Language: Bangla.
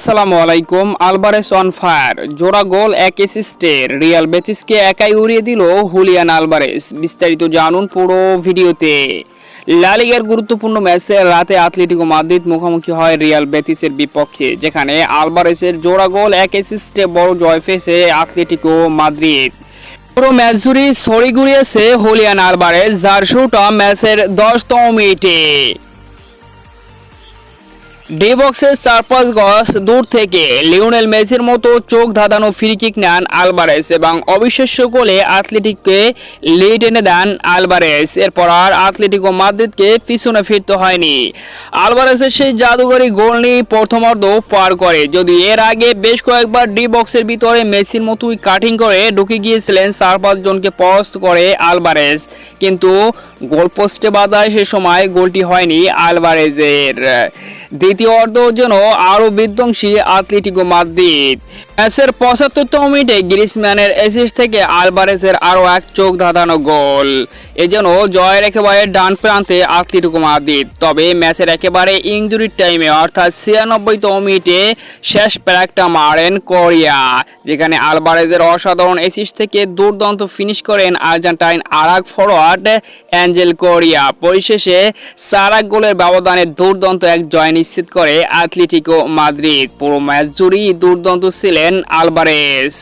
আসসালামু আলাইকুম। আলভারেজ অন ফায়ার, জোড়া গোল এক অ্যাসিস্টে রিয়াল বেটিসকে একাই উড়িয়ে দিল হুলিয়ান আলভারেজ। বিস্তারিত জানুন পুরো ভিডিওতে। লা লিগার গুরুত্বপূর্ণ ম্যাচে রাতে আতলেটিকো মাদ্রিদ মুখোমুখি হয় রিয়াল বেটিসের বিপক্ষে, যেখানে আলভারেজের জোড়া গোল এক অ্যাসিস্টে বড় জয় পেয়েছে আতলেটিকো মাদ্রিদ। পুরো ম্যাচ জুড়ে ছড়ি ঘুরিয়েছে হুলিয়ান আলভারেজ, যার শুরুটা ম্যাচের 10তম মিনিটে। ডি বক্সের 4-5 গজ দূর থেকে লিওনেল মেসির মতো চোখ ধাঁধানো ফ্রি কিক নেন আলভারেজ এবং অবিশ্বাস্য গোলে আতলেটিকোকে লিড এনে দেন আলভারেজ। এরপর আর আতলেটিকো মাদ্রিদকে পিছনে ফিরতে হয়নি। আলভারেজের সেই জাদুঘরী গোল নিয়ে প্রথমার্ধ পার করে, যদি এর আগে বেশ কয়েকবার ডি বক্সের ভিতরে মেসির মতোই কাটিং করে ঢুকে গিয়েছিলেন 4-5 জনকে পরাস্ত করে আলভারেজ, কিন্তু গোলপোস্টে বাধায় সে সময় গোলটি হয়নি আলভারেজের। দ্বিতীয় অর্ধ যেন আরও বিধ্বংসী আতলেটিকো মাদ্রিদ। ম্যাচের 75তম মিনিটে গ্রিজম্যানের অ্যাসিস্ট থেকে আলভারেজের আরও এক চোখ ধাঁধানো গোল, এজন্য জয়ের একেবারে ডান প্রান্তে আতলেটিকো মাদ্রিদ। তবে ম্যাচের একেবারে ইনজুরি টাইমে অর্থাৎ 96তম মিনিটে শেষ প্যারাকটা মারেন কোরিয়া, যেখানে আলভারেজের অসাধারণ অ্যাসিস্ট থেকে দুর্দান্ত ফিনিশ করেন আর্জেন্টাইন আরেক ফরোয়ার্ড অ্যাঞ্জেল কোরিয়া। পরিশেষে 4 গোলের ব্যবধানে দুর্দান্ত এক জয় নিশ্চিত করে আতলেটিকো মাদ্রিদ। পুরো ম্যাচ জুড়েই দুর্দান্ত ছিলেন আলভারেজ।